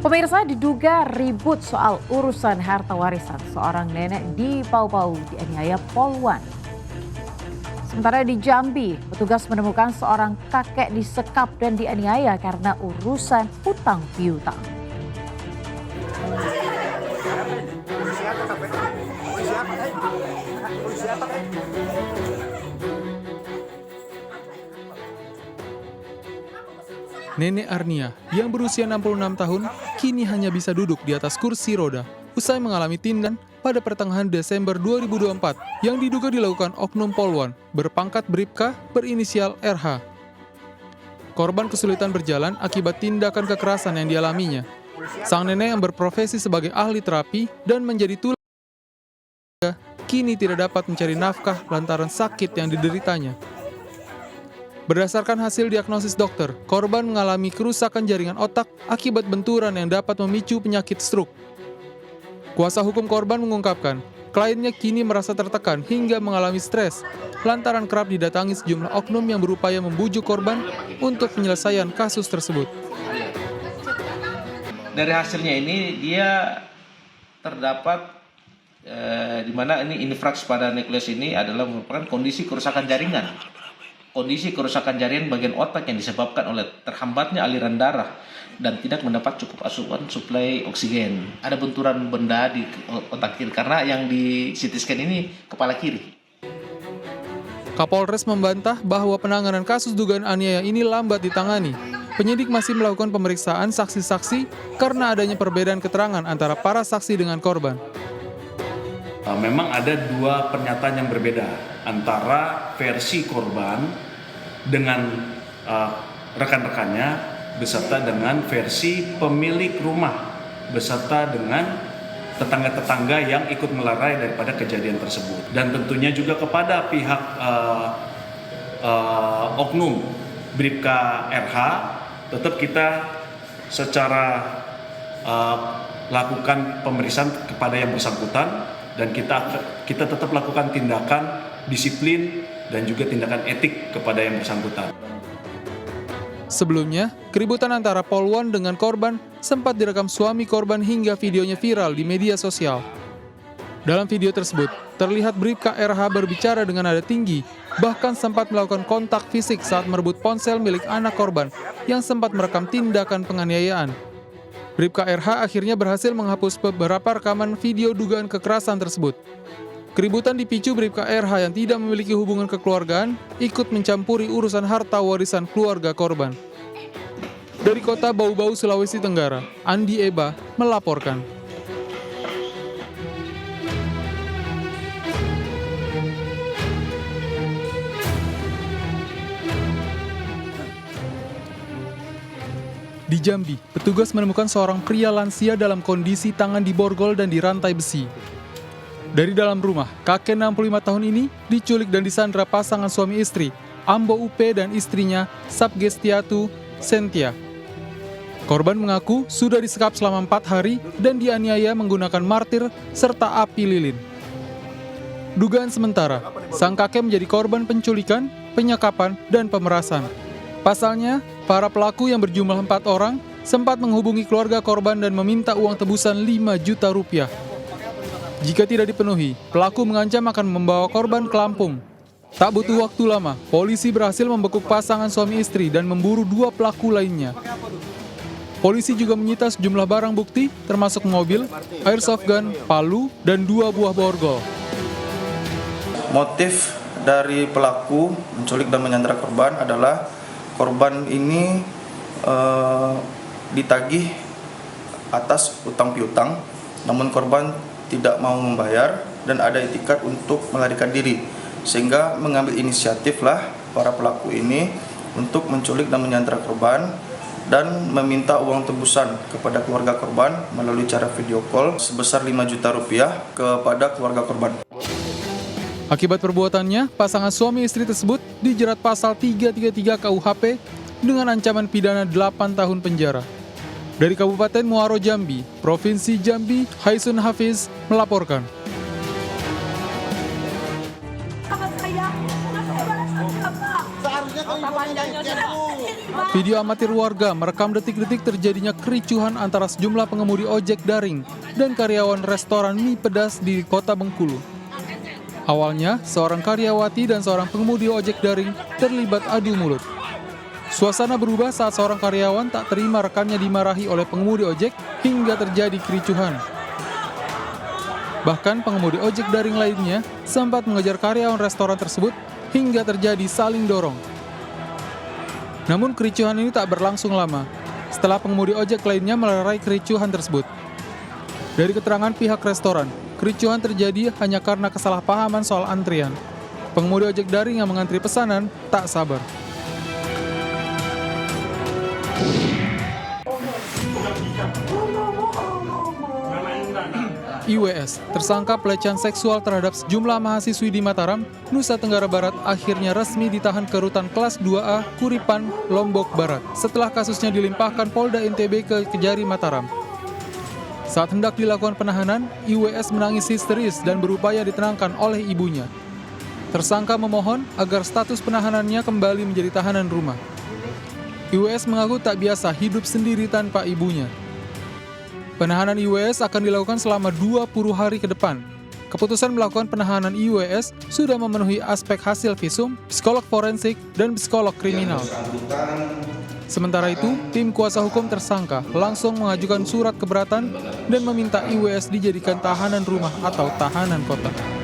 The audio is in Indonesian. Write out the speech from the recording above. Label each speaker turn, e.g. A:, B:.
A: Pemirsa, diduga ribut soal urusan harta warisan. Seorang nenek di Pau-Pau dianiaya poluan. Sementara di Jambi, petugas menemukan seorang kakek disekap dan dianiaya karena urusan hutang piutang.
B: Nenek Arnia yang berusia 66 tahun kini hanya bisa duduk di atas kursi roda usai mengalami tindakan pada pertengahan Desember 2024 yang diduga dilakukan oknum poluan berpangkat Bribka berinisial RH. Korban kesulitan berjalan akibat tindakan kekerasan yang dialaminya. Sang nenek yang berprofesi sebagai ahli terapi dan menjadi tulang kini tidak dapat mencari nafkah lantaran sakit yang dideritanya. Berdasarkan hasil diagnosis dokter, korban mengalami kerusakan jaringan otak akibat benturan yang dapat memicu penyakit stroke. Kuasa hukum korban mengungkapkan, kliennya kini merasa tertekan hingga mengalami stres, lantaran kerap didatangi sejumlah oknum yang berupaya membujuk korban untuk penyelesaian kasus tersebut.
C: Dari hasilnya ini dia terdapat di mana ini infraks pada nukleus ini adalah merupakan kondisi kerusakan jaringan. Kondisi kerusakan jaringan bagian otak yang disebabkan oleh terhambatnya aliran darah dan tidak mendapat cukup asupan suplai oksigen. Ada benturan benda di otak kiri karena yang di CT scan ini kepala kiri.
B: Kapolres membantah bahwa penanganan kasus dugaan aniaya ini lambat ditangani. Penyidik masih melakukan pemeriksaan saksi-saksi karena adanya perbedaan keterangan antara para saksi dengan korban.
D: Memang ada dua pernyataan yang berbeda antara versi korban dengan rekan-rekannya beserta dengan versi pemilik rumah beserta dengan tetangga-tetangga yang ikut melerai daripada kejadian tersebut. Dan tentunya juga kepada pihak oknum Bribka RH tetap kita secara lakukan pemeriksaan kepada yang bersangkutan dan kita tetap lakukan tindakan disiplin dan juga tindakan etik kepada yang bersangkutan.
B: Sebelumnya, keributan antara poluan dengan korban sempat direkam suami korban hingga videonya viral di media sosial. Dalam video tersebut, terlihat Bribka RH berbicara dengan nada tinggi, bahkan sempat melakukan kontak fisik saat merebut ponsel milik anak korban yang sempat merekam tindakan penganiayaan. Bribka RH akhirnya berhasil menghapus beberapa rekaman video dugaan kekerasan tersebut. Keributan dipicu Bribka RH yang tidak memiliki hubungan kekeluargaan ikut mencampuri urusan harta warisan keluarga korban. Dari kota Bau-Bau, Sulawesi Tenggara, Andi Eba melaporkan. Di Jambi, petugas menemukan seorang pria lansia dalam kondisi tangan diborgol dan dirantai besi. Dari dalam rumah, kakek 65 tahun ini diculik dan disandra pasangan suami istri, Ambo Upe dan istrinya, Sabgestiatu Sentia. Korban mengaku sudah disekap selama 4 hari dan dianiaya menggunakan martir serta api lilin. Dugaan sementara, sang kakek menjadi korban penculikan, penyekapan, dan pemerasan. Pasalnya, para pelaku yang berjumlah 4 orang sempat menghubungi keluarga korban dan meminta uang tebusan 5 juta rupiah. Jika tidak dipenuhi, pelaku mengancam akan membawa korban ke Lampung. Tak butuh waktu lama, polisi berhasil membekuk pasangan suami istri dan memburu 2 pelaku lainnya. Polisi juga menyita sejumlah barang bukti, termasuk mobil, airsoft gun, palu, dan 2 buah borgol.
E: Motif dari pelaku menculik dan menyandra korban adalah korban ini ditagih atas utang piutang, namun korban tidak mau membayar dan ada itikat untuk melarikan diri, sehingga mengambil inisiatiflah para pelaku ini untuk menculik dan menyandra korban dan meminta uang tebusan kepada keluarga korban melalui cara video call sebesar 5 juta rupiah kepada keluarga korban.
B: Akibat perbuatannya, pasangan suami istri tersebut dijerat pasal 333 KUHP dengan ancaman pidana 8 tahun penjara. Dari Kabupaten Muaro Jambi, Provinsi Jambi, Haisun Hafiz melaporkan.
F: Seharusnya
B: Video amatir warga merekam detik-detik terjadinya kericuhan antara sejumlah pengemudi ojek daring dan karyawan restoran mie pedas di kota Bengkulu. Awalnya, seorang karyawati dan seorang pengemudi ojek daring terlibat adu mulut. Suasana berubah saat seorang karyawan tak terima rekannya dimarahi oleh pengemudi ojek hingga terjadi kericuhan. Bahkan pengemudi ojek daring lainnya sempat mengejar karyawan restoran tersebut hingga terjadi saling dorong. Namun kericuhan ini tak berlangsung lama setelah pengemudi ojek lainnya melerai kericuhan tersebut. Dari keterangan pihak restoran, kericuhan terjadi hanya karena kesalahpahaman soal antrian. Pengemudi ojek daring yang mengantri pesanan tak sabar. IWS, tersangka pelecehan seksual terhadap sejumlah mahasiswi di Mataram, Nusa Tenggara Barat akhirnya resmi ditahan ke rutan kelas 2A Kuripan, Lombok Barat setelah kasusnya dilimpahkan Polda NTB ke Kejari Mataram. Saat hendak dilakukan penahanan, IWS menangis histeris dan berupaya ditenangkan oleh ibunya. Tersangka memohon agar status penahanannya kembali menjadi tahanan rumah. IWS mengaku tak biasa hidup sendiri tanpa ibunya. Penahanan IWS akan dilakukan selama 20 hari ke depan. Keputusan melakukan penahanan IWS sudah memenuhi aspek hasil visum, psikolog forensik, dan psikolog kriminal. Sementara itu, tim kuasa hukum tersangka langsung mengajukan surat keberatan dan meminta IWS dijadikan tahanan rumah atau tahanan kota.